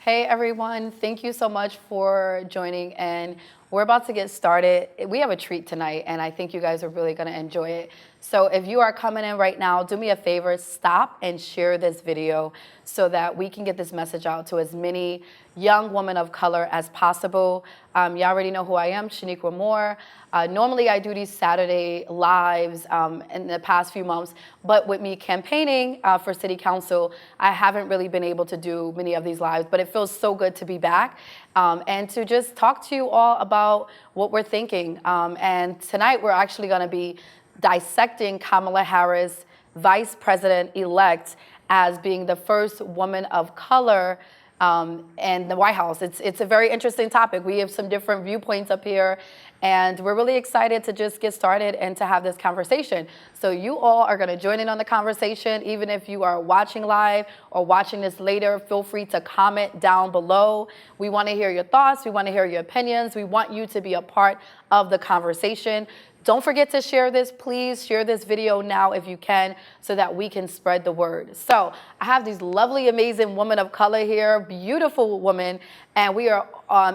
Hey everyone, thank you so much for joining, and we're about to get started. We have a treat tonight and I think you guys are really gonna enjoy it. So if you are coming in right now, do me a favor, stop and share this video so that we can get this message out to as many young women of color as possible. You already know who I am, Shaniqua Moore. Normally I do these Saturday lives in the past few months, but with me campaigning for City Council, I haven't really been able to do many of these lives, but it feels so good to be back and to just talk to you all about what we're thinking. And tonight we're actually gonna be dissecting Kamala Harris, Vice President Elect, as being the first woman of color in the White House. It's a very interesting topic. We have some different viewpoints up here, and we're really excited to just get started and to have this conversation. So you all are going to join in on the conversation. Even if you are watching live or watching this later, feel free to comment down below. We want to hear your thoughts. We want to hear your opinions. We want you to be a part of the conversation. Don't forget to share this. Please share this video now if you can so that we can spread the word. So I have these lovely, amazing women of color here, beautiful women, and we are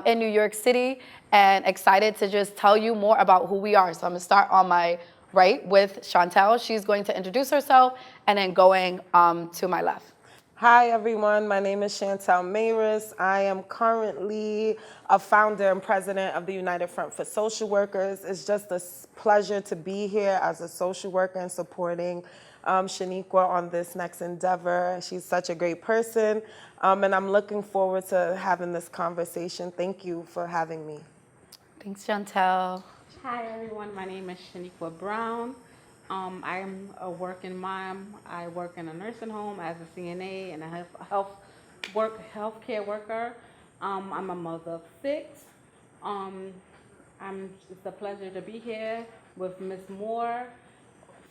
in New York City and excited to just tell you more about who we are. So I'm gonna start on my right with Chantel. She's going to introduce herself and then going to my left. Hi everyone, my name is Chantel Mayris. I am currently a founder and president of the United Front for Social Workers. It's just a pleasure to be here as a social worker and supporting Shaniqua on this next endeavor. She's such a great person, and I'm looking forward to having this conversation. Thank you for having me. Thanks, Chantel. Hi everyone, my name is Shaniqua Brown. I am a working mom. I work in a nursing home as a CNA and a healthcare worker. I'm a mother of 6. It's a pleasure to be here with Ms. Moore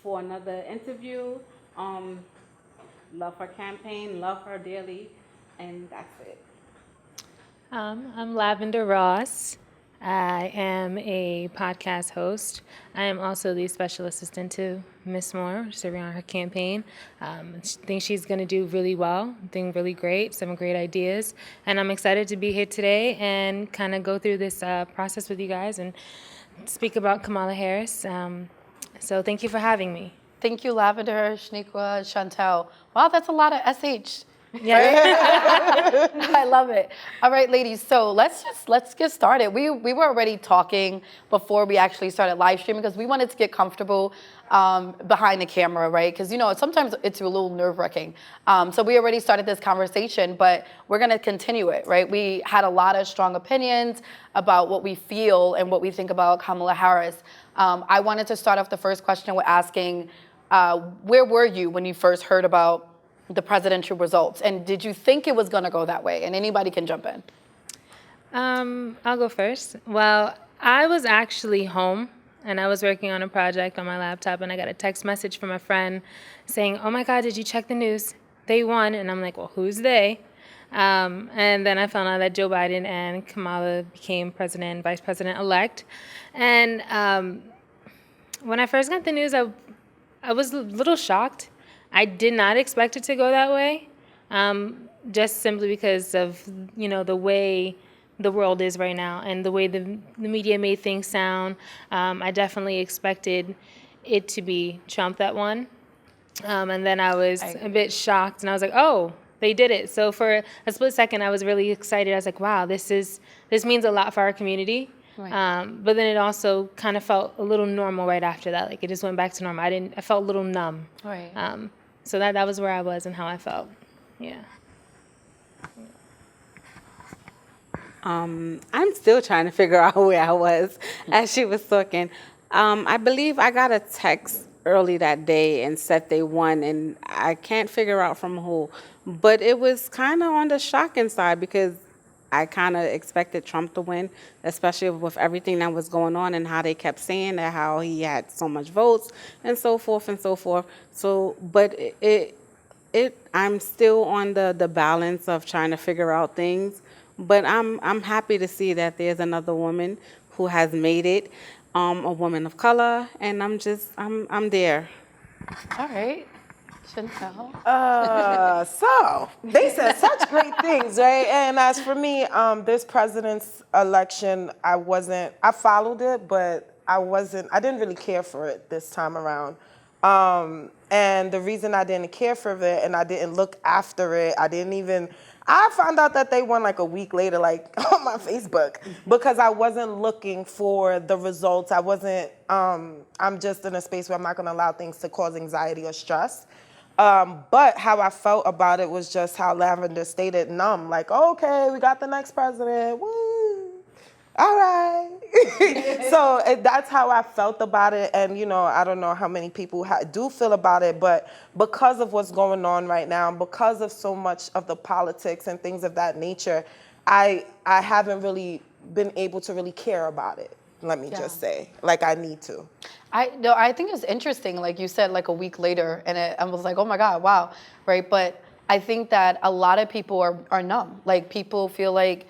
for another interview. Love her campaign, love her dearly, and that's it. I'm Lavender Ross. I am a podcast host. I am also the special assistant to Miss Moore, serving on her campaign. I think she's going to do really well, doing really great, some great ideas. And I'm excited to be here today and kind of go through this process with you guys and speak about Kamala Harris. So thank you for having me. Thank you, Lavender, Shaniqua, Chantel. Wow, that's a lot of SH. Yeah. I love it. All right, ladies, so let's get started. We were already talking before we actually started live streaming because we wanted to get comfortable behind the camera, right? Because, you know, sometimes it's a little nerve-wracking. So we already started this conversation, but we're going to continue it, right? We had a lot of strong opinions about what we feel and what we think about Kamala Harris. I wanted to start off the first question with asking, where were you when you first heard about the presidential results, and did you think it was going to go that way? And anybody can jump in. I'll go first. Well, I was actually home and I was working on a project on my laptop, and I got a text message from a friend saying, "Oh my God, did you check the news? They won." And I'm like, "Well, who's they?" And then I found out that Joe Biden and Kamala became president and vice president elect. And when I first got the news, I was a little shocked. I did not expect it to go that way, just simply because of, you know, the way the world is right now and the way the media made things sound. I definitely expected it to be Trump that won. And then I was a bit shocked, and I was like, oh, they did it. So for a split second, I was really excited. I was like, wow, this means a lot for our community. Right. But then it also kind of felt a little normal right after that. Like it just went back to normal. I felt a little numb. Right. So that was where I was and how I felt. Yeah. I'm still trying to figure out where I was as she was talking. I believe I got a text early that day and said they won, and I can't figure out from who. But it was kind of on the shocking side because I kind of expected Trump to win, especially with everything that was going on and how they kept saying that, how he had so much votes and so forth and so forth. So, but I'm still on the balance of trying to figure out things. But I'm happy to see that there's another woman who has made it, a woman of color, and I'm there. All right. Chantel? So they said such great things, right? And as for me, this president's election, I followed it, but I didn't really care for it this time around. And the reason I didn't care for it and I didn't look after it, I found out that they won like a week later, like on my Facebook, because I wasn't looking for the results. I'm just in a space where I'm not gonna allow things to cause anxiety or stress. But how I felt about it was just how Lavender stated, numb, like, okay, we got the next president, woo, all right. So that's how I felt about it. And, I don't know how many people do feel about it, but because of what's going on right now, because of so much of the politics and things of that nature, I haven't really been able to really care about it. Let me just say, like I need to. I think it's interesting, like you said, like a week later, and I was like, oh my God, wow, right? But I think that a lot of people are numb. Like people feel like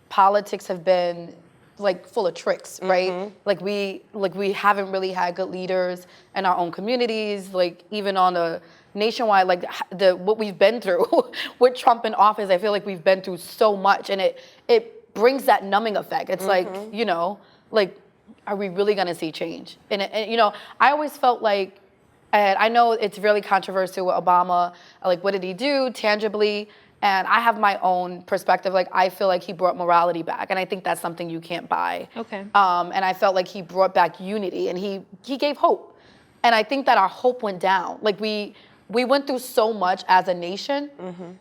politics have been like full of tricks, right? Like we haven't really had good leaders in our own communities, like even on a nationwide, like what we've been through with Trump in office. I feel like we've been through so much, and it brings that numbing effect. It's like, like, are we really gonna see change? And I always felt like, and I know it's really controversial with Obama, like what did he do tangibly? And I have my own perspective. Like I feel like he brought morality back, and I think that's something you can't buy. Okay. And I felt like he brought back unity, and he gave hope. And I think that our hope went down. Like we went through so much as a nation.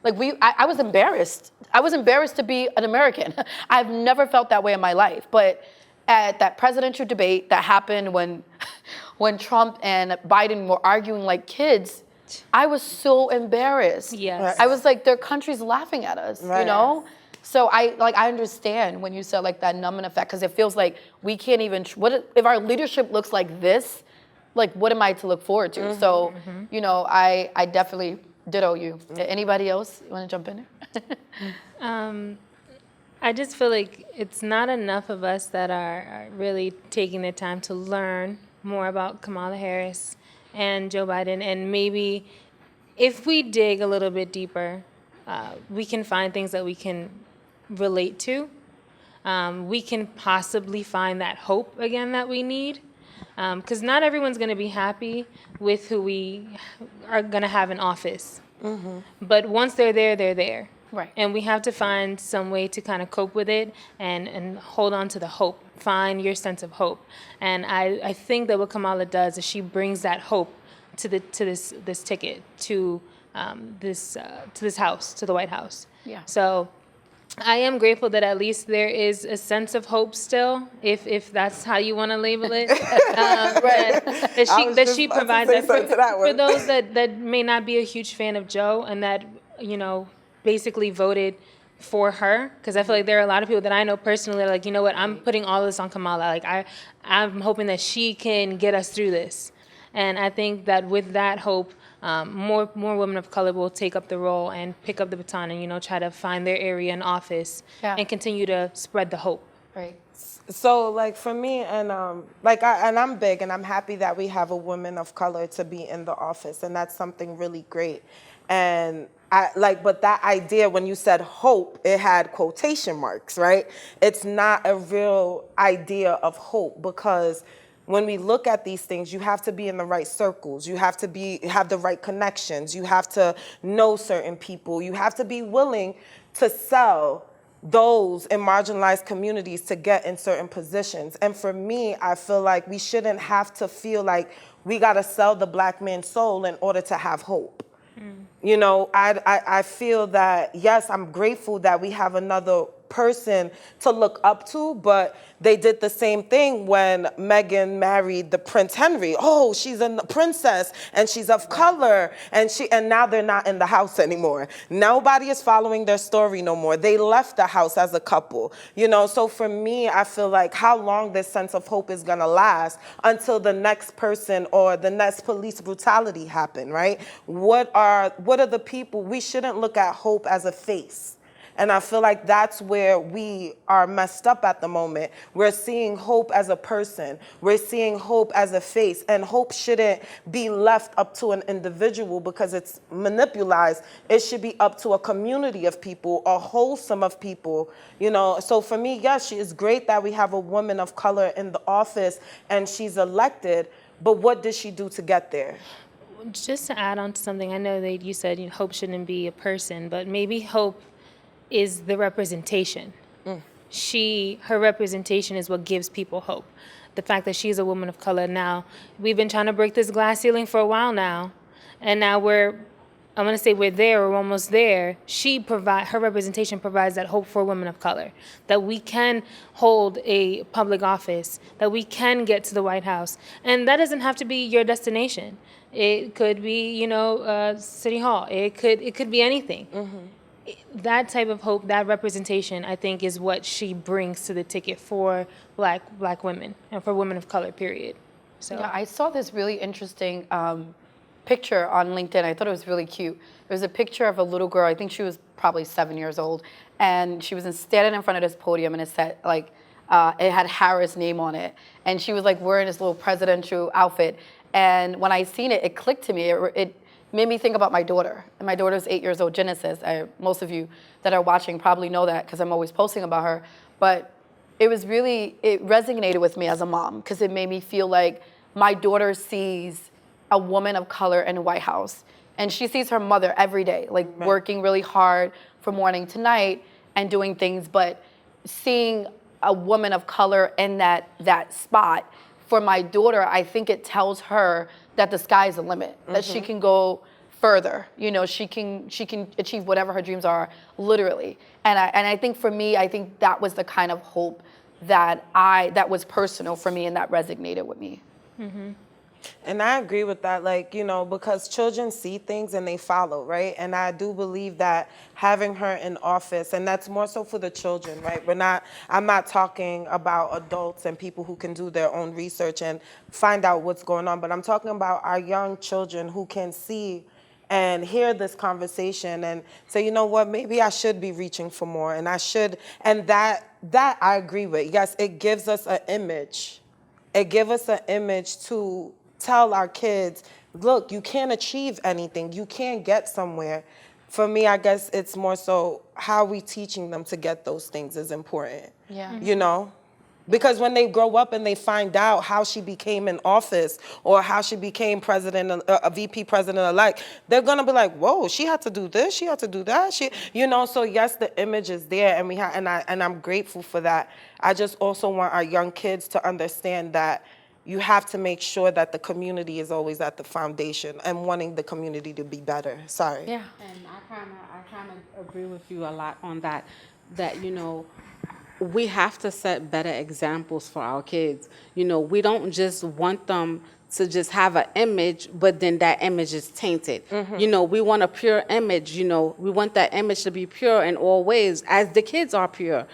Like I was embarrassed. I was embarrassed to be an American. I've never felt that way in my life. But at that presidential debate that happened when Trump and Biden were arguing like kids, I was so embarrassed. Yes. I was like, their country's laughing at us, So I understand when you said like that numbing effect, because it feels like we can't even, if our leadership looks like this, like what am I to look forward to? So, I definitely ditto you. Anybody else want to jump in there? I just feel like it's not enough of us that are really taking the time to learn more about Kamala Harris and Joe Biden. And maybe if we dig a little bit deeper, we can find things that we can relate to. We can possibly find that hope again that we need. Because not everyone's going to be happy with who we are going to have in office. But once they're there, they're there. Right. And we have to find some way to kind of cope with it and hold on to the hope. Find your sense of hope. And I think that what Kamala does is she brings that hope to this ticket, to this house, to the White House. Yeah. So I am grateful that at least there is a sense of hope still, if that's how you want to label it. That she provides that for those that may not be a huge fan of Joe and that, basically voted for her, because I feel like there are a lot of people that I know personally that are like, you know what, I'm putting all this on Kamala. Like I'm hoping that she can get us through this. And I think that with that hope, more women of color will take up the role and pick up the baton and, try to find their area in office and continue to spread the hope. Right. So like for me, and I'm big and I'm happy that we have a woman of color to be in the office, and that's something really great. And but that idea, when you said hope, it had quotation marks, right? It's not a real idea of hope, because when we look at these things, you have to be in the right circles. You have to have the right connections. You have to know certain people. You have to be willing to sell those in marginalized communities to get in certain positions. And for me, I feel like we shouldn't have to feel like we got to sell the Black man's soul in order to have hope. I feel that, yes, I'm grateful that we have another person to look up to, but they did the same thing when Meghan married the Prince Henry. Oh, she's a princess and she's of color, and now they're not in the house anymore. Nobody is following their story no more. They left the house as a couple. So for me, I feel like how long this sense of hope is gonna last until the next person or the next police brutality happen, right? What are the people? We shouldn't look at hope as a face. And I feel like that's where we are messed up at the moment. We're seeing Hope as a person. We're seeing Hope as a face. And Hope shouldn't be left up to an individual because it's manipulated. It should be up to a community of people, a wholesome of people. You know, so for me, yes, it's great that we have a woman of color in the office and she's elected, but what did she do to get there? Just to add on to something, I know that you said hope shouldn't be a person, but maybe hope is the representation. Her representation is what gives people hope. The fact that she's a woman of color now, we've been trying to break this glass ceiling for a while now, and now we're there, we're almost there. Her representation provides that hope for women of color, that we can hold a public office, that we can get to the White House. And that doesn't have to be your destination. It could be, City Hall. It could be anything. That type of hope, that representation, I think, is what she brings to the ticket for black women and for women of color, period. So yeah, I saw this really interesting picture on LinkedIn. I thought it was really cute. It was a picture of a little girl. I think she was probably 7 years old, and she was standing in front of this podium, and it said it had Harris' name on it, and she was wearing this little presidential outfit. And when I seen it, it clicked to me. It made me think about my daughter. And my daughter's 8 years old, Genesis. Most of you that are watching probably know that because I'm always posting about her. But it resonated with me as a mom because it made me feel like my daughter sees a woman of color in the White House. And she sees her mother every day, working really hard from morning to night and doing things. But seeing a woman of color in that spot, for my daughter, I think it tells her that the sky's the limit, that she can go further. She can achieve whatever her dreams are, literally. And I think for me, I think that was the kind of hope that was personal for me and that resonated with me. And I agree with that, because children see things and they follow, right? And I do believe that having her in office, and that's more so for the children, right? I'm not talking about adults and people who can do their own research and find out what's going on, but I'm talking about our young children who can see and hear this conversation and say, you know what, maybe I should be reaching for more, and I should, and that I agree with. Yes, it gives us an image. It gives us an image to tell our kids, look, you can't achieve anything. You can't get somewhere. For me, I guess it's more so how we teaching them to get those things is important. Yeah. Because when they grow up and they find out how she became in office or how she became a VP president-elect, they're gonna be like, whoa, she had to do this, she had to do that. So yes, the image is there, and I'm grateful for that. I just also want our young kids to understand that you have to make sure that the community is always at the foundation and wanting the community to be better. Sorry. Yeah. And I kind of agree with you a lot on that, we have to set better examples for our kids. We don't just want them to just have an image, but then that image is tainted. We want a pure image, we want that image to be pure in all ways, as the kids are pure,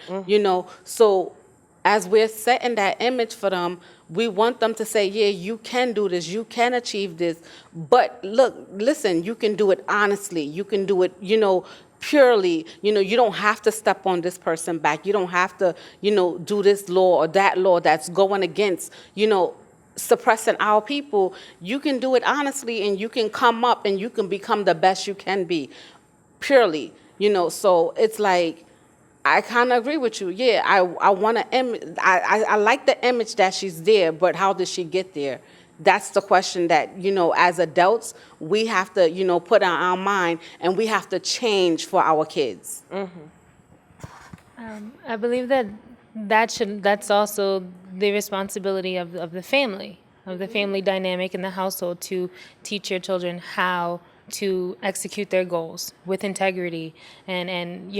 So as we're setting that image for them, we want them to say, yeah, you can do this, you can achieve this, but listen, you can do it honestly, you can do it, purely. You don't have to step on this person back, you don't have to, do this law or that law that's going against, suppressing our people. You can do it honestly, and you can come up and you can become the best you can be, purely, so it's I kind of agree with you. Yeah, I want to. I like the image that she's there, but how did she get there? That's the question that as adults we have to put on our mind, and we have to change for our kids. I believe that's also the responsibility of the family, dynamic in the household, to teach your children how to execute their goals with integrity and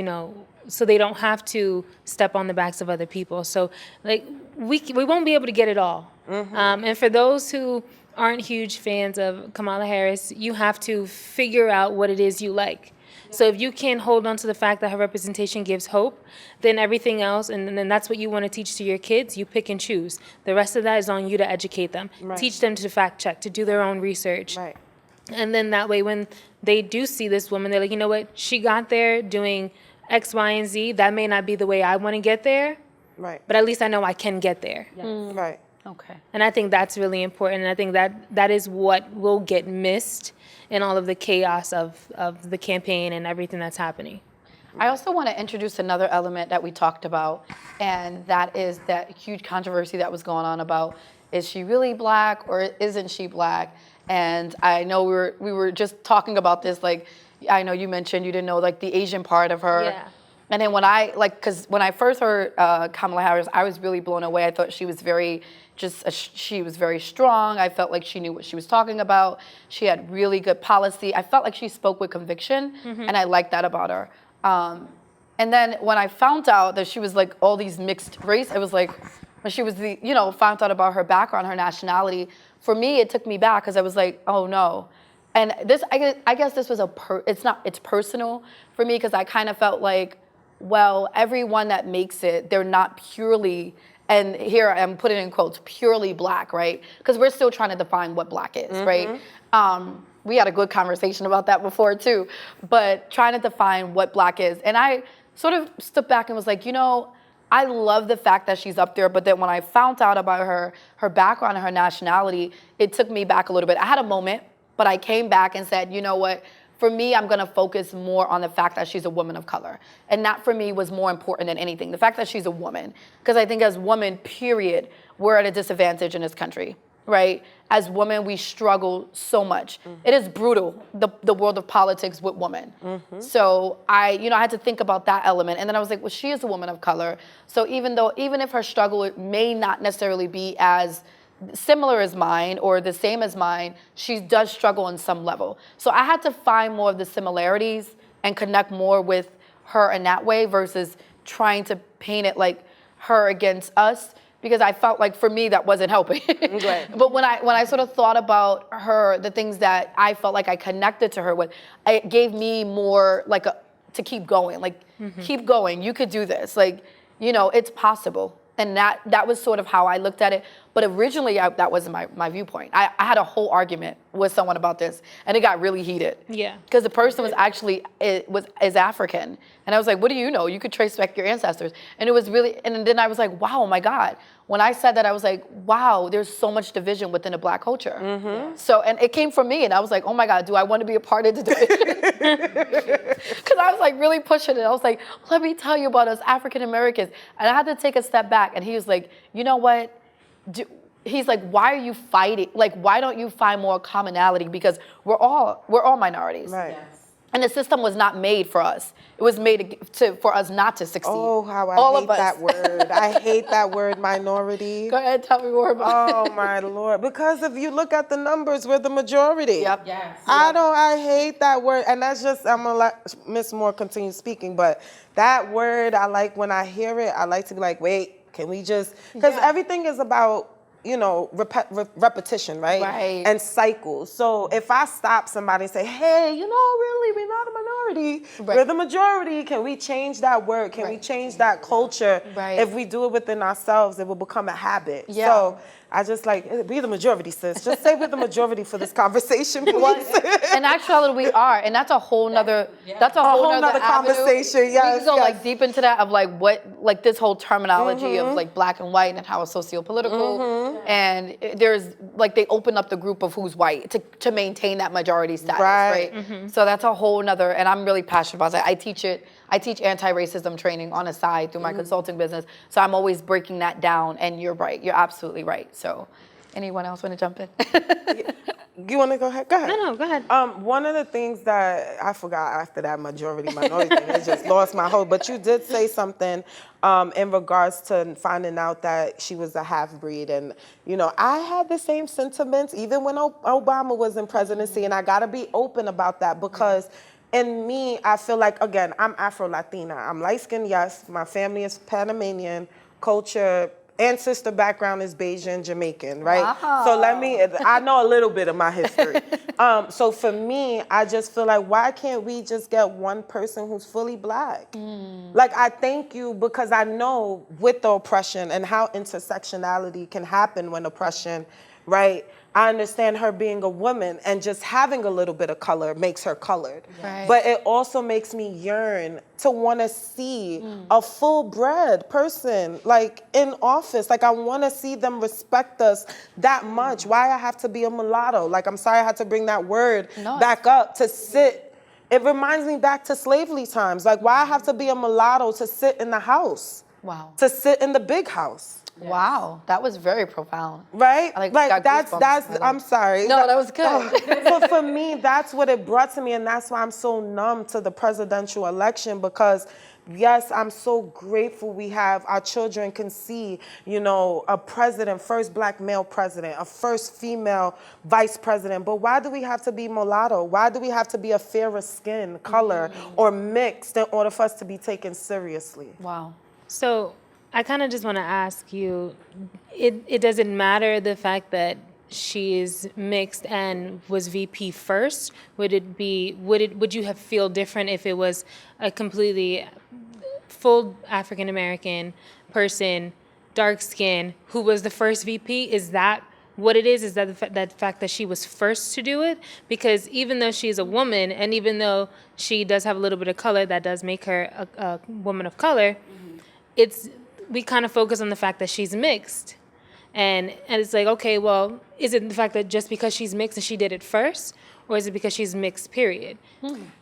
so they don't have to step on the backs of other people. So we won't be able to get it all. And for those who aren't huge fans of Kamala Harris, you have to figure out what it is you like. So if you can't hold on to the fact that her representation gives hope, then everything else, and then that's what you want to teach to your kids, you pick and choose. The rest of that is on you to educate them. Right. Teach them to fact check, to do their own research. Right. And then that way, when they do see this woman, they're like, you know what, she got there doing X, Y, and Z. That may not be the way I want to get there, Right. but at least I know I can get there. Right. Okay. And I think that's really important. And I think that is what will get missed in all of the chaos of the campaign and everything that's happening. I also want to introduce another element that we talked about, and that is that huge controversy that was going on about, is she really black or isn't she black? And I know we were just talking about this, like, I know you mentioned you didn't know, like, the Asian part of her. Yeah. And then when I first heard Kamala Harris, I was really blown away. I thought she was she was very strong. I felt like she knew what she was talking about. She had really good policy. I felt like she spoke with conviction, and I liked that about her. And then when I found out that she was like all these mixed race, it was like, when she was found out about her background, her nationality, for me, it took me back, because I was like, oh no. And this, I guess this was it's personal for me, because I kind of felt like, well, everyone that makes it, they're not purely, and here I'm putting in quotes, purely black, right? Because we're still trying to define what black is, right? We had a good conversation about that before too, but trying to define what black is. And I sort of stepped back and was like, I love the fact that she's up there, but then when I found out about her background and her nationality, it took me back a little bit. I had a moment, but I came back and said, you know what? For me, I'm going to focus more on the fact that she's a woman of color. And that, for me, was more important than anything. The fact that she's a woman. Because I think as women, period, we're at a disadvantage in this country, right? As women, we struggle so much. It is brutal, the world of politics with women. So I had to think about that element. And then I was like, well, she is a woman of color. So even if her struggle may not necessarily be as similar as mine or the same as mine, she does struggle on some level. So I had to find more of the similarities and connect more with her in that way versus trying to paint it like her against us, because I felt like for me that wasn't helping. Right. But when I sort of thought about her, the things that I felt like I connected to her with, it gave me more to keep going, keep going, you could do this, it's possible. And that was sort of how I looked at it. But originally, that wasn't my viewpoint. I had a whole argument with someone about this, and it got really heated. Yeah. Because the person was actually is African, and I was like, "What do you know? You could trace back your ancestors." And it was really, and then I was like, "Wow, oh my God!" When I said that, I was like, "Wow, there's so much division within the Black culture." So, and it came from me, and I was like, "Oh my God, do I want to be a part of the division?" Because I was like really pushing it. I was like, "Let me tell you about us African Americans," and I had to take a step back. And he was like, "You know what?" He's like, why are you fighting? Like, why don't you find more commonality? Because we're all minorities. Right. Yes. And the system was not made for us. It was made for us not to succeed. Oh, how All I of hate us. that word. I hate that word, minority. Go ahead, tell me more about it. Oh my Lord. Because if you look at the numbers, we're the majority. Yep. Yes. I hate that word. And that's just, I'm gonna let Miss Moore continue speaking, but that word, I like when I hear it, I like to be like, wait, can we just, because everything is about, repetition, right? Right. And cycles. So if I stop somebody and say, hey, really, we're not a minority. Right. We're the majority. Can we change that word? Can we change that culture? Right. If we do it within ourselves, it will become a habit. Yeah. So I just be the majority, sis. Just say we're the majority for this conversation, please. In actuality, we are, and that's a whole nother. That's a whole nother avenue. conversation. Yes, we can go yes. deep into that of what this whole terminology of black and white and how it's socio-political, and there's they open up the group of who's white to maintain that majority status, right? So that's a whole nother, and I'm really passionate about that. I teach anti-racism training on the side through my consulting business, so I'm always breaking that down. And you're right, you're absolutely right. So, anyone else want to jump in? You want to go ahead? Go ahead. No, go ahead. One of the things that I forgot after that majority minority thing, it just lost my hold. But you did say something in regards to finding out that she was a half-breed. And, I had the same sentiments even when Obama was in presidency. And I got to be open about that because in me, I feel like, again, I'm Afro-Latina. I'm light-skinned, yes. My family is Panamanian, culture, ancestor background is Bajan, Jamaican, right? Wow. So I know a little bit of my history. So for me, I just feel like, why can't we just get one person who's fully black? I thank you because I know with the oppression and how intersectionality can happen when oppression right? I understand her being a woman and just having a little bit of color makes her colored. Right. But it also makes me yearn to want to see a full-bred person like in office. Like I want to see them respect us that much. Why I have to be a mulatto? Like I'm sorry I had to bring that word back up to sit. It reminds me back to slavery times. Like why I have to be a mulatto to sit in the house? Wow. To sit in the big house. Wow, that was very profound. Right? I, Like got that's goosebumps. I'm sorry. No, that was good. But for me, that's what it brought to me, and that's why I'm so numb to the presidential election, because yes, I'm so grateful we have, our children can see, you know, a president, first black male president, a first female vice president, but why do we have to be mulatto? Why do we have to be a fairer skin color or mixed in order for us to be taken seriously? Wow. So I kind of just want to ask you, it doesn't matter the fact that she is mixed and was VP first. Would you have feel different if it was a completely full African American person, dark skin, who was the first VP? Is that what it is? Is that that fact that she was first to do it? Because even though she's a woman, and even though she does have a little bit of color, that does make her a woman of color. We kind of focus on the fact that she's mixed. And it's like, okay, well, is it the fact that just because she's mixed and she did it first? Or is it because she's mixed, period?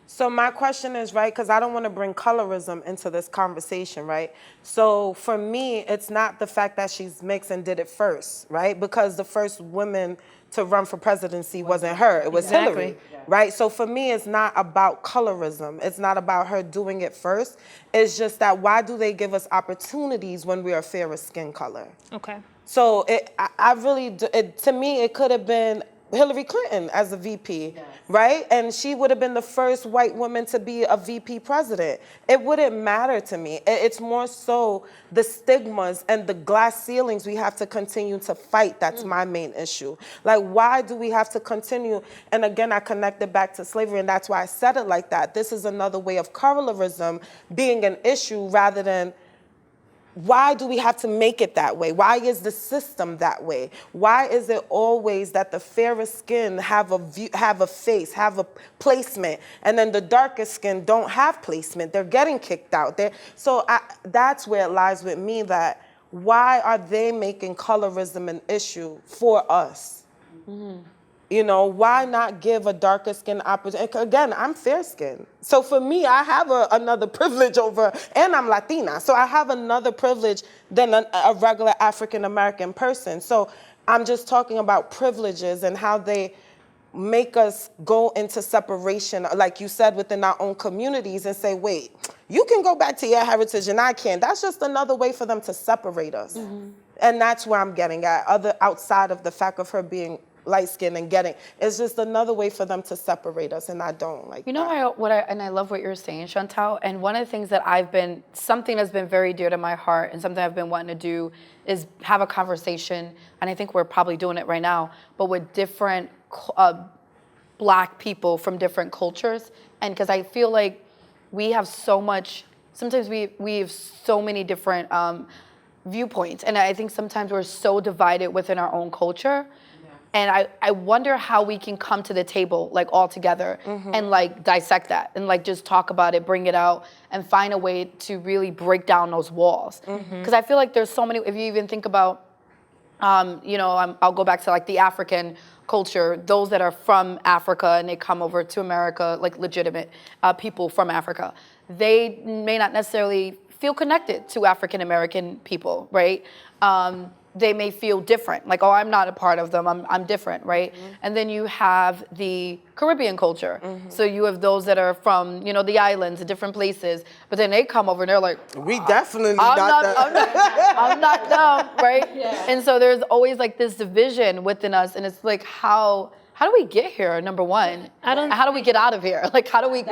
So my question is, right, because I don't want to bring colorism into this conversation, right? So for me, it's not the fact that she's mixed and did it first, right? Because the first woman to run for presidency wasn't her, it was Hillary, right? So for me, it's not about colorism. It's not about her doing it first. It's just that why do they give us opportunities when we are fairer skin color? Okay. So to me, it could have been Hillary Clinton as a VP, right? And she would have been the first white woman to be a VP president. It wouldn't matter to me. It's more so the stigmas and the glass ceilings we have to continue to fight. That's my main issue. Like, why do we have to continue? And again, I connect it back to slavery, and that's why I said it like that. This is another way of colorism being an issue rather than why do we have to make it that way? Why is the system that way? Why is it always that the fairest skin have a face, have a placement, and then the darkest skin don't have placement? They're getting kicked out. That's where it lies with me, that why are they making colorism an issue for us? You know, why not give a darker skin opportunity? Again, I'm fair skinned. So for me, I have another privilege over, and I'm Latina. So I have another privilege than a regular African American person. So I'm just talking about privileges and how they make us go into separation, like you said, within our own communities and say, wait, you can go back to your heritage and I can't. That's just another way for them to separate us. And that's where I'm getting at, outside of the fact of her being light skin and it's just another way for them to separate us, and I don't like that. You know, I love what you're saying, Chantal, and one of the things that something that's been very dear to my heart and something I've been wanting to do is have a conversation, and I think we're probably doing it right now, but with different Black people from different cultures, and because I feel like we have so much, sometimes we have so many different viewpoints, and I think sometimes we're so divided within our own culture. And I wonder how we can come to the table, like, all together and, like, dissect that and, like, just talk about it, bring it out, and find a way to really break down those walls. Because I feel like there's so many, if you even think about, you know, I'll go back to, like, the African culture, those that are from Africa and they come over to America, like, legitimate people from Africa, they may not necessarily feel connected to African American people, right? They may feel different, like, oh, I'm not a part of them, I'm different, right? And then you have the Caribbean culture. So you have those that are from, you know, the islands and different places, but then they come over and they're like, we definitely I'm not them, right? And so there's always, like, this division within us, and it's like, how do we get here, number one? How do we get out of here? Like, how do we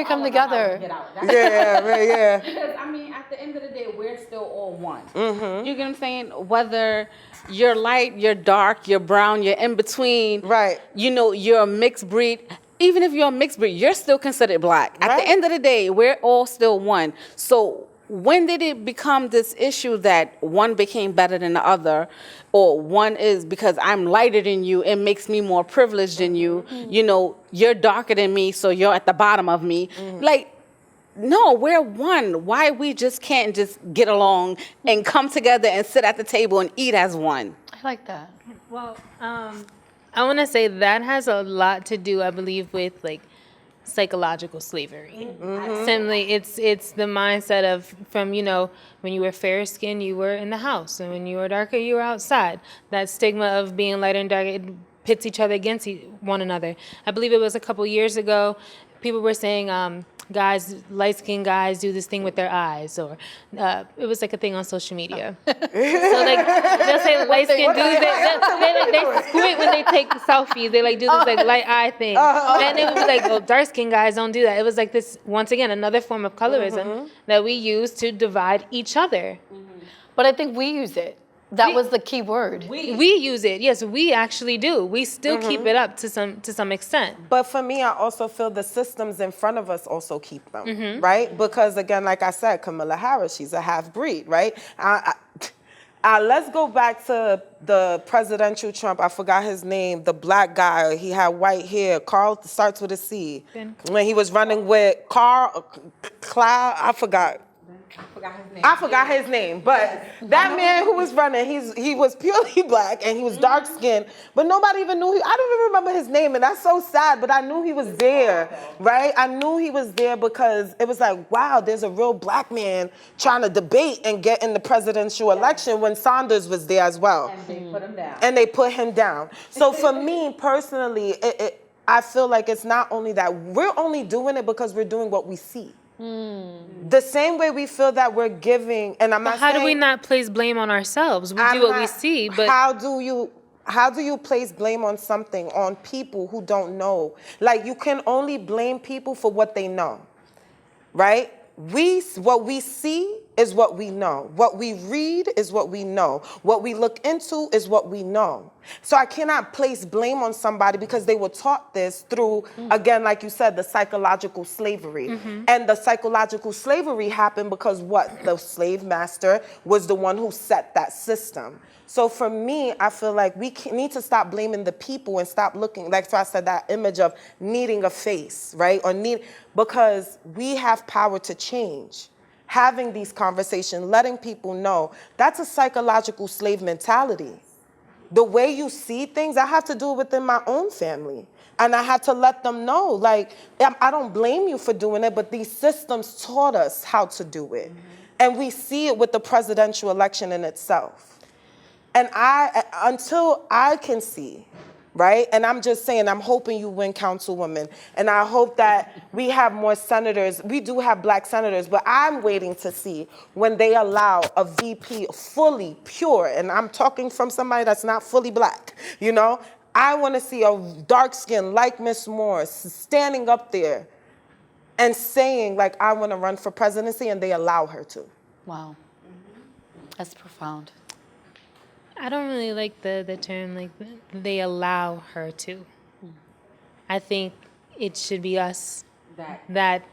come together? Yeah. Because, I mean, at the end of the day, we're still all one. You get what I'm saying? Whether you're light, you're dark, you're brown, you're in between. Right. You know, you're a mixed breed. Even if you're a mixed breed, you're still considered Black. At the end of the day, we're all still one. So when did it become this issue that one became better than the other, or one is because I'm lighter than you, it makes me more privileged than you, you know, you're darker than me, so you're at the bottom of me. Like, no, we're one. Why we just can't just get along and come together and sit at the table and eat as one? I like that. Well, I want to say that has a lot to do, I believe, with like psychological slavery. Simply, it's the mindset of from, you know, when you were fair skinned, you were in the house, and when you were darker, you were outside. That stigma of being lighter and darker, it pits each other against one another. I believe it was a couple years ago, people were saying guys, light-skinned guys do this thing with their eyes, or it was like a thing on social media. So like they'll say light-skinned dudes, they squint when they take selfies. They like do this like light eye thing, and it was like, well, dark-skinned guys don't do that. It was like this, once again, another form of colorism that we use to divide each other. But I think we use it. That was the key word. We use it. Yes, we actually do. We still keep it up to some extent. But for me, I also feel the systems in front of us also keep them, right? Because again, like I said, Kamala Harris, she's a half-breed, right? Let's go back to the presidential Trump. I forgot his name. The black guy. He had white hair. Carl starts with a C. When he was running with Cloud, I forgot his name, but that man who was running, he was purely black and he was dark skinned, but nobody even knew. I don't even remember his name, and that's so sad. But I knew he was there, right? I knew he was there because it was like, wow, there's a real black man trying to debate and get in the presidential election when Sanders was there as well. And they put him down. So for me personally, I feel like it's not only that we're only doing it because we're doing what we see. The same way we feel that we're giving, and I'm not saying... How do we not place blame on ourselves? We do what we see, but... How do you place blame on something, on people who don't know? Like, you can only blame people for what they know, right? What we see is what we know. What we read is what we know. What we look into is what we know. So I cannot place blame on somebody because they were taught this through, again, like you said, the psychological slavery. And the psychological slavery happened because what? The slave master was the one who set that system. So for me, I feel like we need to stop blaming the people and stop looking, like so I said, that image of needing a face, right? Because we have power to change. Having these conversations, letting people know, that's a psychological slave mentality. The way you see things, I have to do it within my own family. And I have to let them know, like, I don't blame you for doing it, but these systems taught us how to do it. And we see it with the presidential election in itself. And until I can see, right? And I'm just saying, I'm hoping you win, Councilwoman. And I hope that we have more senators. We do have black senators, but I'm waiting to see when they allow a VP fully pure, and I'm talking from somebody that's not fully black, you know? I want to see a dark skin like Miss Moore standing up there and saying, like, I want to run for presidency, and they allow her to. Wow. That's profound. I don't really like the term, like, they allow her to. I think it should be us that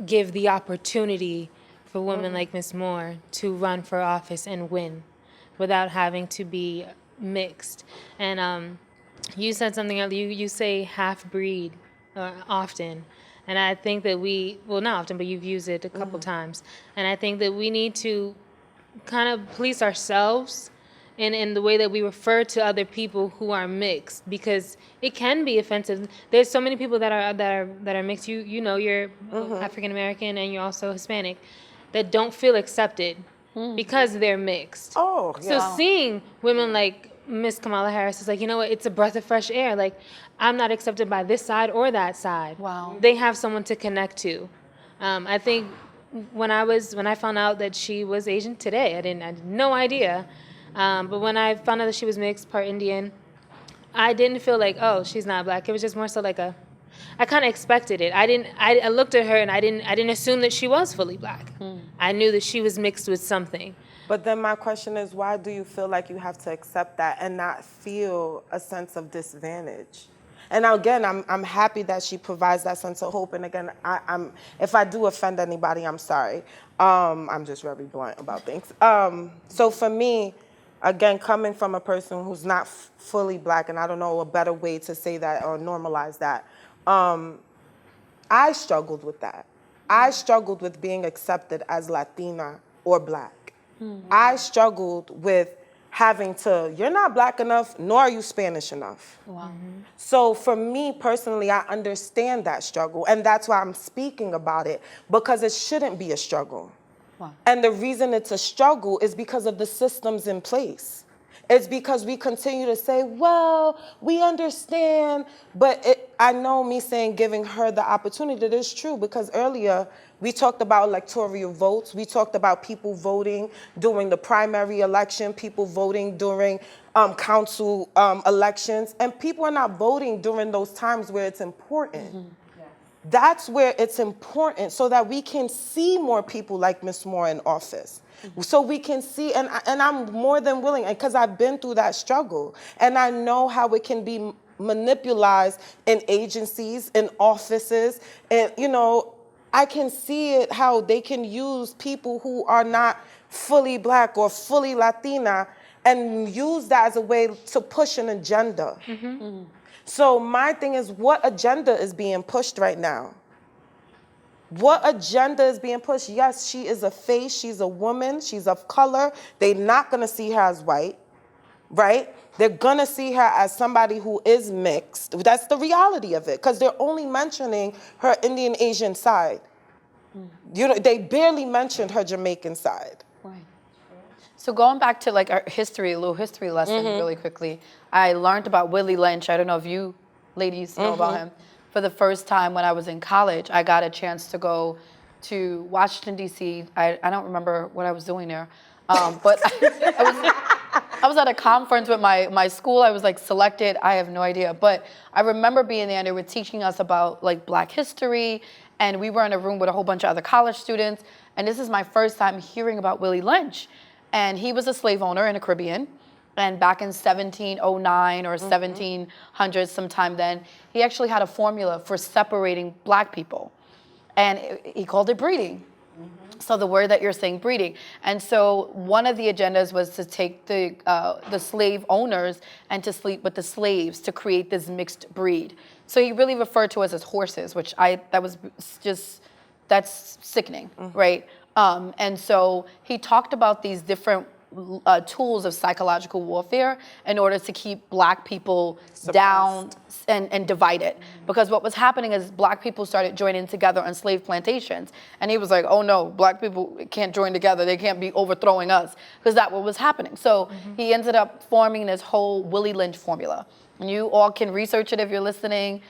give the opportunity for women like Ms. Moore to run for office and win without having to be mixed. And you said something earlier, you say half-breed often. And I think that well, not often, but you've used it a couple times. And I think that we need to kind of police ourselves in the way that we refer to other people who are mixed, because it can be offensive. There's so many people that are mixed. You know, you're African American and you're also Hispanic, that don't feel accepted because they're mixed. Oh, yeah. So seeing women like Miss Kamala Harris is like, you know what? It's a breath of fresh air. Like, I'm not accepted by this side or that side. Wow. They have someone to connect to. I think when I found out that she was Asian today, I had no idea. But when I found out that she was mixed, part Indian, I didn't feel like, oh, she's not black. It was just more so like I kind of expected it. I looked at her and I didn't assume that she was fully black. I knew that she was mixed with something. But then my question is, why do you feel like you have to accept that and not feel a sense of disadvantage? And again, I'm happy that she provides that sense of hope. And again, if I do offend anybody, I'm sorry. I'm just very blunt about things. So for me, again, coming from a person who's not fully Black, and I don't know a better way to say that or normalize that, I struggled with that. I struggled with being accepted as Latina or Black. I struggled with having to, you're not Black enough, nor are you Spanish enough. Wow. So for me personally, I understand that struggle, and that's why I'm speaking about it, because it shouldn't be a struggle. Wow. And the reason it's a struggle is because of the systems in place. It's because we continue to say, well, we understand, but I know me saying giving her the opportunity, that is true, because earlier we talked about electoral votes, we talked about people voting during the primary election, people voting during council elections, and people are not voting during those times where it's important. Mm-hmm. That's where it's important, so that we can see more people like Ms. Moore in office. So we can see, and I'm more than willing, because I've been through that struggle, and I know how it can be manipulated in agencies, in offices, and I can see it, how they can use people who are not fully Black or fully Latina and use that as a way to push an agenda. Mm-hmm. Mm-hmm. So my thing is, what agenda is being pushed right now? What agenda is being pushed? Yes, she is a face, she's a woman, she's of color. They're not gonna see her as white, right? They're gonna see her as somebody who is mixed. That's the reality of it, because they're only mentioning her Indian Asian side. They barely mentioned her Jamaican side. Right. So going back to like our history, a little history lesson really quickly, I learned about Willie Lynch. I don't know if you ladies know about him. For the first time when I was in college, I got a chance to go to Washington, D.C. I don't remember what I was doing there, but I was at a conference with my school. I was like selected. I have no idea, but I remember being there and they were teaching us about like Black history, and we were in a room with a whole bunch of other college students, and this is my first time hearing about Willie Lynch. And he was a slave owner in the Caribbean. And back in 1709 or 1700, sometime then, he actually had a formula for separating Black people. And he called it breeding. So the word that you're saying, breeding. And so one of the agendas was to take the slave owners and to sleep with the slaves to create this mixed breed. So he really referred to us as horses, which that's sickening, right? And so he talked about these different tools of psychological warfare in order to keep Black people down and divided. Because what was happening is Black people started joining together on slave plantations. And he was like, oh no, Black people can't join together. They can't be overthrowing us. Because that's what was happening. So he ended up forming this whole Willie Lynch formula. And you all can research it if you're listening.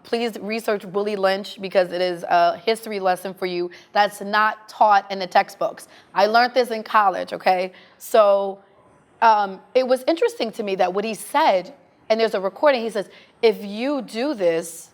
Please research Willie Lynch, because it is a history lesson for you that's not taught in the textbooks. I learned this in college, okay? So it was interesting to me that what he said, and there's a recording, he says, if you do this,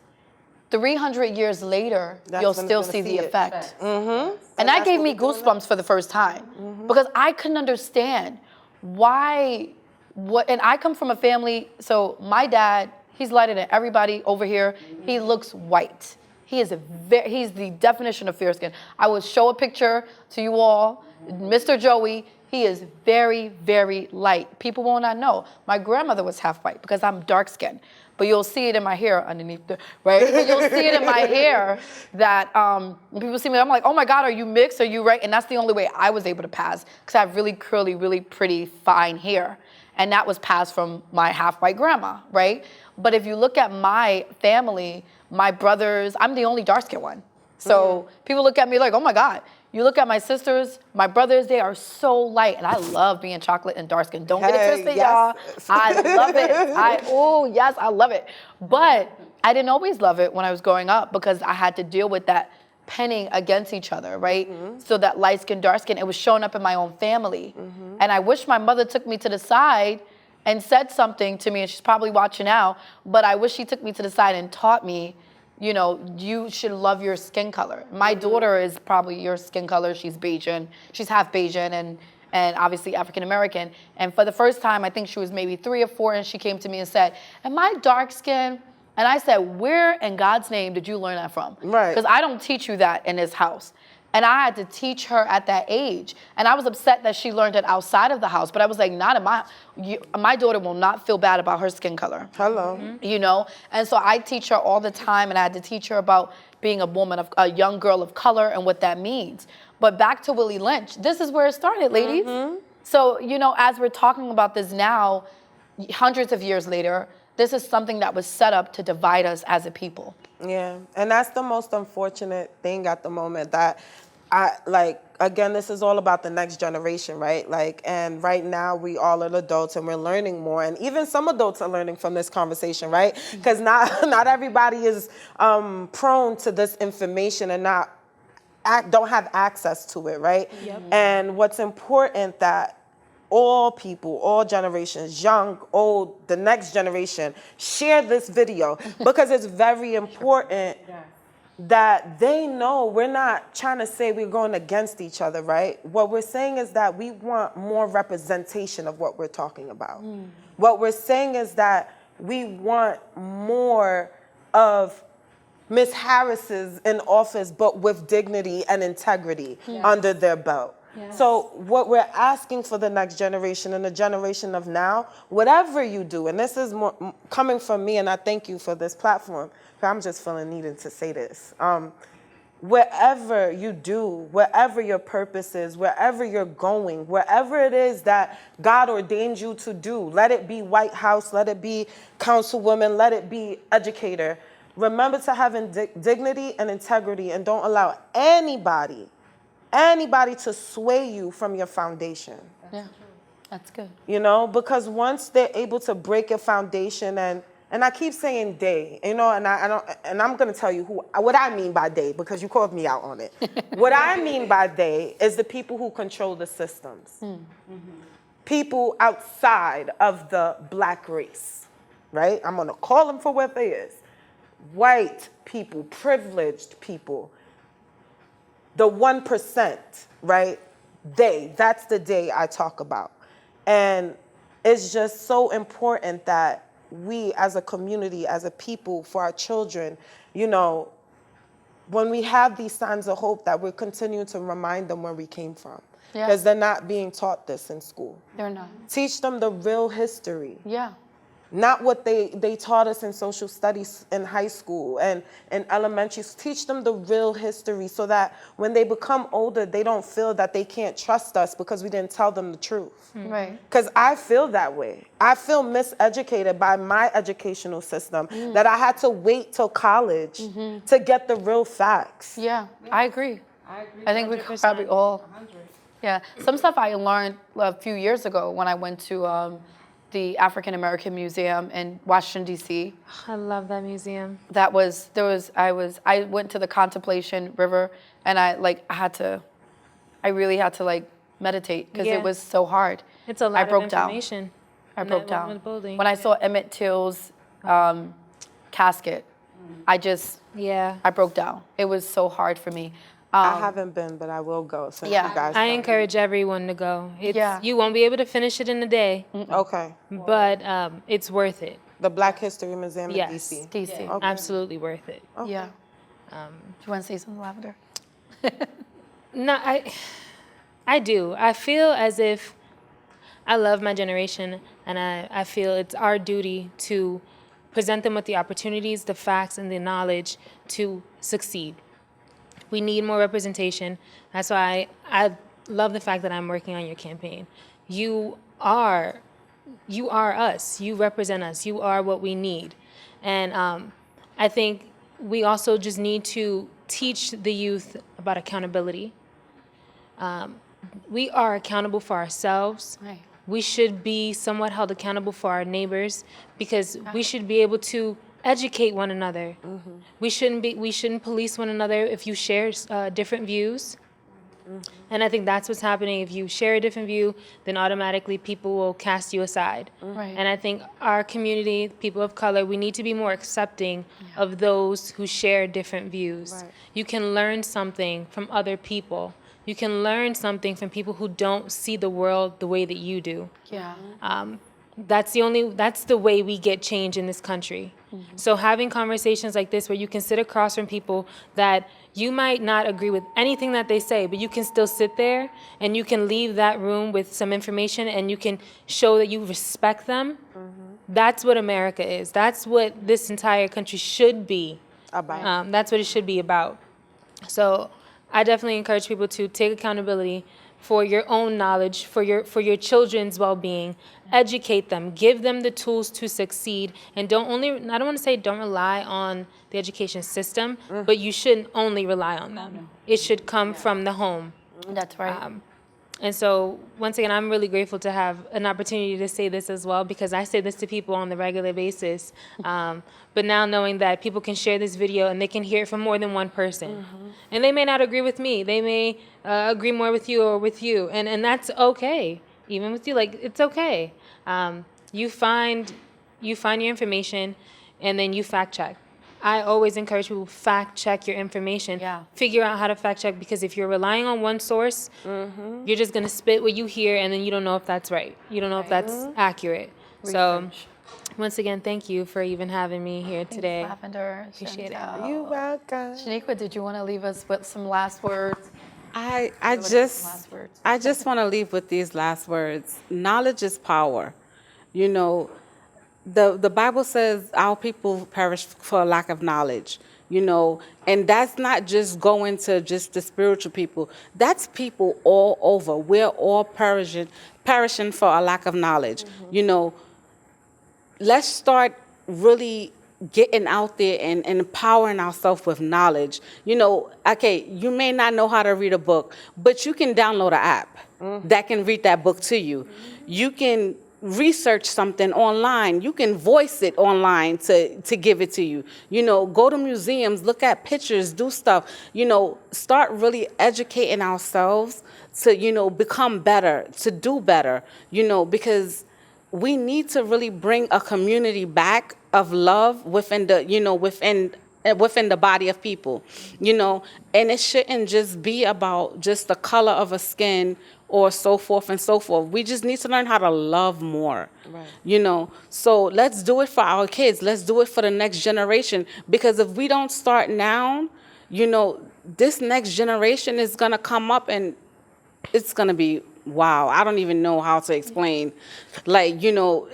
300 years later, you'll still see the effect. Mm-hmm. And that gave me goosebumps for the first time, because I couldn't understand why, and I come from a family, so my dad, he's lighter than everybody over here. He looks white. He's the definition of fair skin. I will show a picture to you all. Mr. Joey, he is very, very light. People will not know. My grandmother was half white because I'm dark skinned. But you'll see it in my hair underneath right? But you'll see it in my hair that when people see me, I'm like, oh my God, are you mixed? Are you right? And that's the only way I was able to pass, because I have really curly, really pretty, fine hair. And that was passed from my half-white grandma, right? But if you look at my family, my brothers, I'm the only dark-skinned one. So people look at me like, oh my God. You look at my sisters, my brothers, they are so light. And I love being chocolate and dark-skinned. Don't get it twisted, y'all. I love it. Yes, I love it. But I didn't always love it when I was growing up, because I had to deal with that penning against each other, right? So that light skin, dark skin, it was showing up in my own family. And I wish my mother took me to the side and said something to me, and she's probably watching now, but I wish she took me to the side and taught me, you should love your skin color. My daughter is probably your skin color. She's Bayesian. She's half Bayesian and obviously African American. And for the first time, I think she was maybe 3 or 4, and she came to me and said, am I dark skinned? And I said, where in God's name did you learn that from? Right. Because I don't teach you that in this house. And I had to teach her at that age. And I was upset that she learned it outside of the house. But I was like, not in my daughter will not feel bad about her skin color. Hello. You know? And so I teach her all the time, and I had to teach her about being a young girl of color and what that means. But back to Willie Lynch, this is where it started, ladies. So, you know, as we're talking about this now, hundreds of years later, this is something that was set up to divide us as a people. Yeah, and that's the most unfortunate thing at the moment that again, this is all about the next generation, right? And right now we all are adults and we're learning more. And even some adults are learning from this conversation, right? Because not everybody is prone to this information and don't have access to it, right? Yep. And what's important that all people, all generations, young, old, the next generation, share this video because it's very important that they know we're not trying to say we're going against each other, right? What we're saying is that we want more representation of what we're talking about. What we're saying is that we want more of Miss Harris's in office, but with dignity and integrity under their belt. Yes. So what we're asking for the next generation and the generation of now, whatever you do, and this is more coming from me, and I thank you for this platform, I'm just feeling needed to say this. Wherever you do, wherever your purpose is, wherever you're going, wherever it is that God ordained you to do, let it be White House, let it be councilwoman, let it be educator, remember to have dignity and integrity and don't allow anybody to sway you from your foundation. Yeah, that's good. You know, because once they're able to break your foundation, and I keep saying they, you know, and I'm going to tell you what I mean by they, because you called me out on it. What I mean by they is the people who control the systems. People outside of the black race, right? I'm going to call them for what they is. White people, privileged people, the 1%, right? That's the they I talk about. And it's just so important that we as a community, as a people, for our children, you know, when we have these signs of hope, that we're continuing to remind them where we came from. Because they're not being taught this in school. They're not. Teach them the real history. Yeah. Not what they taught us in social studies in high school and in elementary. Teach them the real history so that when they become older, they don't feel that they can't trust us because we didn't tell them the truth. Right. Because I feel that way. I feel miseducated by my educational system, that I had to wait till college to get the real facts. Yeah, I agree. I think 100%. We probably all. 100. Yeah, some stuff I learned a few years ago when I went to the African American Museum in Washington, D.C. I love that museum. I went to the Contemplation River, and I really had to meditate because it was so hard. It's a lot of information. I broke down. When I saw Emmett Till's casket, I broke down. It was so hard for me. I haven't been, but I will go. Since you guys I encourage everyone to go. You won't be able to finish it in a day. Okay. But it's worth it. The Black History Museum in D.C. Okay. Absolutely worth it. Okay. Yeah. Do you want to say something, Lavender? No, I do. I feel as if I love my generation, and I feel it's our duty to present them with the opportunities, the facts, and the knowledge to succeed. We need more representation. That's why I love the fact that I'm working on your campaign. You are us. You represent us. You are what we need. And I think we also just need to teach the youth about accountability. We are accountable for ourselves. Right. We should be somewhat held accountable for our neighbors because we should be able to educate one another. We shouldn't police one another if you share different views. And I think that's what's happening. If you share a different view, then automatically people will cast you aside. Right. And I think our community, people of color, we need to be more accepting of those who share different views. Right. You can learn something from other people. You can learn something from people who don't see the world the way that you do. Yeah. That's the way we get change in this country. So having conversations like this where you can sit across from people that you might not agree with anything that they say, but you can still sit there and you can leave that room with some information and you can show that you respect them. That's what America is. That's what this entire country should be. That's what it should be about. So I definitely encourage people to take accountability for your own knowledge, for your children's well-being, educate them, give them the tools to succeed, and I don't want to say don't rely on the education system, but you shouldn't only rely on them. It should come from the home. That's right. And so, once again, I'm really grateful to have an opportunity to say this as well, because I say this to people on the regular basis. But now knowing that people can share this video and they can hear it from more than one person. And they may not agree with me. They may agree more with you or with you. And that's okay. Even with you, like, it's okay. You find your information and then you fact check. I always encourage people to fact check your information. Yeah. Figure out how to fact check, because if you're relying on one source, you're just going to spit what you hear and then you don't know if that's right. You don't know if that's accurate. So once again, thank you for even having me here today. Lavender. Appreciate it. Chantel. You're welcome. Shaniqua, did you want to leave us with some last words? I Last words. just want to leave with these last words. Knowledge is power. You know, the Bible says our people perish for lack of knowledge, you know, and that's not just going to just the spiritual people. That's people all over. We're all perishing for a lack of knowledge. You know, let's start really getting out there and empowering ourselves with knowledge. You know, okay, you may not know how to read a book, but you can download an app that can read that book to you. You can research something online. You can voice it online to give it to you. You know, go to museums, look at pictures, do stuff. You know, start really educating ourselves to, you know, become better, to do better, you know, because we need to really bring a community back of love within the, you know, within the body of people, you know, and it shouldn't just be about just the color of a skin or so forth and so forth. We just need to learn how to love more, you know. So let's do it for our kids. Let's do it for the next generation, because if we don't start now, you know, this next generation is going to come up and it's going to be, wow, I don't even know how to explain. Like, you know,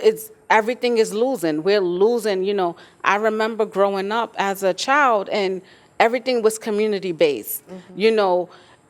everything is losing. We're losing, you know. I remember growing up as a child and everything was community-based. You know,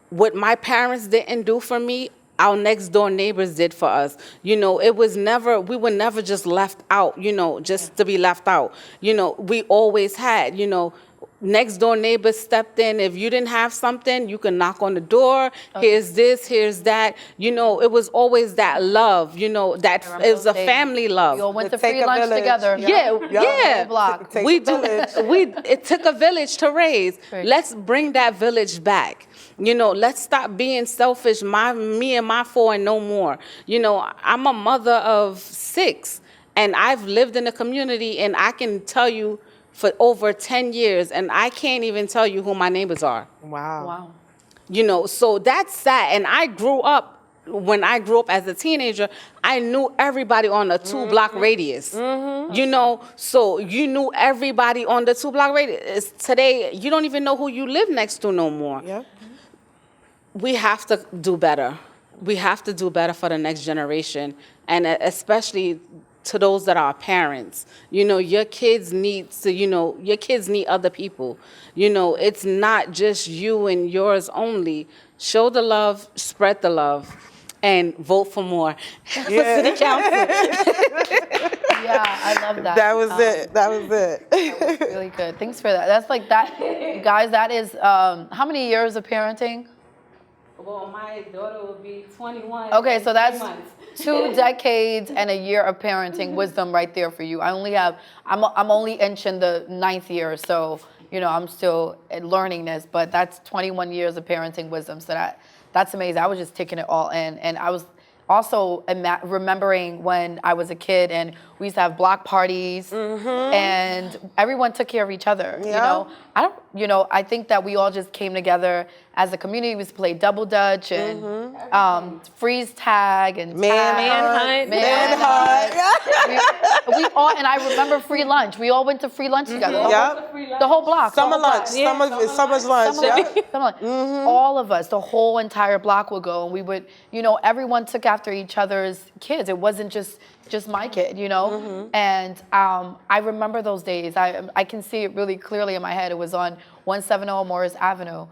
what my parents didn't do for me, our next door neighbors did for us. You know, we were never just left out, you know, just to be left out. You know, we always had, you know, next door neighbors stepped in. If you didn't have something, you can knock on the door. Here's this, here's that. You know, it was always that love, you know, that it was a family love. We all went to Take free a lunch village. together. Yeah. Block. Take We a do. village. It took a village to raise. Right. Let's bring that village back. You know, let's stop being selfish. Me and my four and no more. You know, I'm a mother of 6, and I've lived in the community, and I can tell you for over 10 years, and I can't even tell you who my neighbors are. Wow. You know, so that's sad. And when I grew up as a teenager, I knew everybody on a 2-block radius. You know, so you knew everybody on the 2-block radius. Today, you don't even know who you live next to no more. Yeah. We have to do better. We have to do better for the next generation, and especially to those that are parents. You know, your kids need other people. You know, it's not just you and yours only. Show the love, spread the love, and vote for more for city council. Yeah, I love that. That was it. That was it. Really good. Thanks for that. That's like that, guys. That is how many years of parenting? Well, my daughter will be 21. Okay, so that's 3 months. 2 decades and a year of parenting wisdom right there for you. I'm only inching the 9th year, so you know I'm still learning this. But that's 21 years of parenting wisdom. So that's amazing. I was just taking it all in, and I was also remembering when I was a kid and we used to have block parties and everyone took care of each other. You know, you know, I think that we all just came together as a community. We used to play double dutch and freeze tag and Manhunt. we all, and I remember free lunch. We all went to free lunch together. Yep. The whole block. the Summer whole block. lunch. Summer's lunch. Yeah. All of us, the whole entire block would go, and we would, you know, everyone took after each other's kids. It wasn't just my kid, you know. And I remember those days. I can see it really clearly in my head. It was on 170 Morris Avenue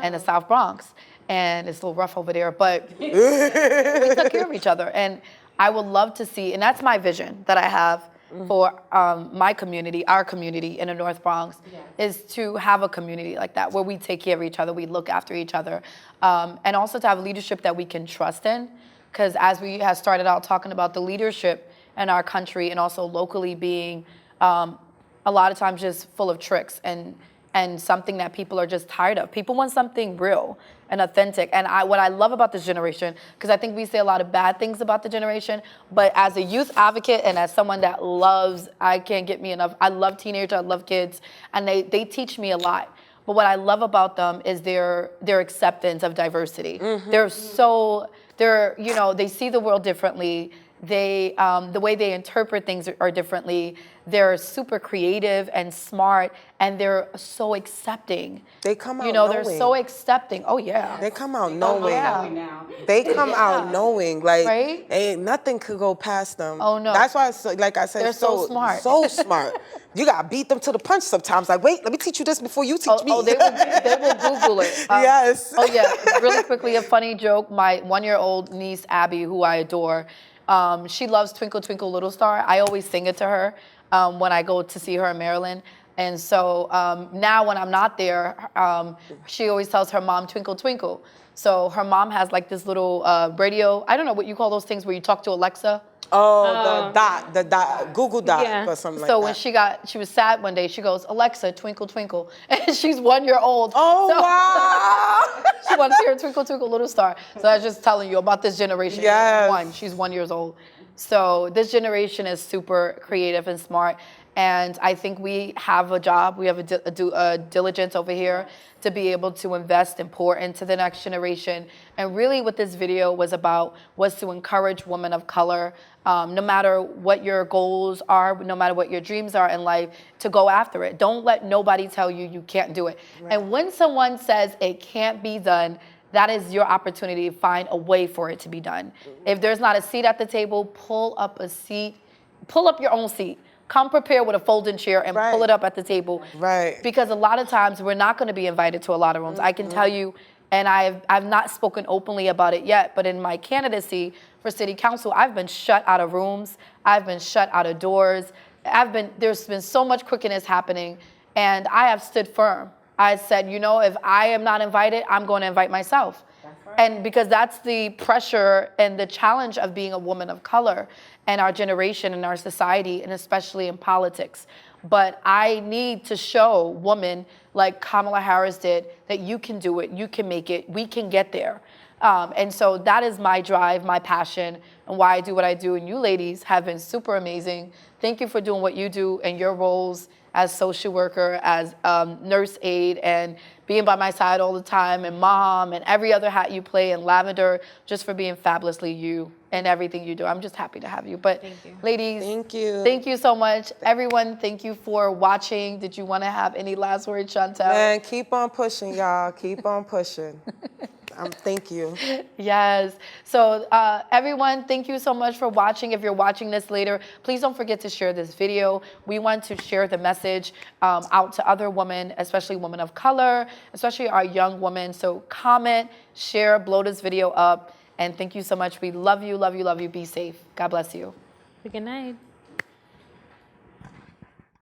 in the South Bronx, and it's a little rough over there, but we took care of each other. And I would love to see, and that's my vision that I have for my community, our community in the North Bronx, is to have a community like that where we take care of each other, we look after each other, and also to have leadership that we can trust in. Because as we have started out talking about the leadership in our country and also locally being a lot of times just full of tricks and something that people are just tired of. People want something real and authentic. And what I love about this generation, because I think we say a lot of bad things about the generation, but as a youth advocate and as someone that loves, I can't get me enough, I love teenagers, I love kids, and they teach me a lot. But what I love about them is their acceptance of diversity. They're you know, they see the world differently. They, the way they interpret things are differently. They're super creative and smart, and they're so accepting. They come out You know, knowing. they're so accepting. Oh yeah. They come out knowing. yeah. They come out knowing, like, Right? ain't nothing could go past them. Oh, no. That's why, it's so, like I said, They're so smart. So smart. You gotta beat them to the punch sometimes. Like, wait, let me teach you this before you teach me. Oh, they will Google it. Yes. Oh yeah. Really quickly, a funny joke. My 1-year-old niece Abby, who I adore, she loves Twinkle Twinkle Little Star. I always sing it to her when I go to see her in Maryland. And so now when I'm not there, she always tells her mom Twinkle Twinkle. So her mom has like this little radio. I don't know what you call those things where you talk to Alexa. Oh, the dot, Google Dot or something like that. So when she was sad one day, she goes, Alexa, twinkle, twinkle. And she's 1 year old. Oh, wow. She wants to hear Twinkle, Twinkle, Little Star. So I was just telling you about this generation. Yes. She's 1 year old. So this generation is super creative and smart. And I think we have a job, we have a diligence over here to be able to invest and pour into the next generation. And really what this video was about was to encourage women of color, no matter what your goals are, no matter what your dreams are in life, to go after it. Don't let nobody tell you you can't do it. Right. And when someone says it can't be done, that is your opportunity to find a way for it to be done. If there's not a seat at the table, pull up a seat, pull up your own seat. Come prepared with a folding chair and pull it up at the table. Right. Because a lot of times we're not going to be invited to a lot of rooms. I can tell you, and I've not spoken openly about it yet, but in my candidacy for city council, I've been shut out of rooms. I've been shut out of doors. There's been so much quickeness happening, and I have stood firm. I said, you know, if I am not invited, I'm going to invite myself. And because that's the pressure and the challenge of being a woman of color and our generation and our society, and especially in politics. But I need to show women like Kamala Harris did that you can do it, you can make it, we can get there. And so that is my drive, my passion, and why I do what I do. And you ladies have been super amazing. Thank you for doing what you do in your roles as social worker, as nurse aide, and being by my side all the time, and mom, and every other hat you play, and Lavender, just for being fabulously you and everything you do. I'm just happy to have you. But ladies, thank you so much. Everyone, thank you for watching. Did you want to have any last words, Chantel? Man, keep on pushing, y'all. Keep on pushing. Thank you. Yes. So everyone, thank you so much for watching. If you're watching this later, please don't forget to share this video. We want to share the message out to other women, especially women of color, especially our young women. So comment, share, blow this video up. And thank you so much. We love you, love you, love you. Be safe. God bless you. Good night.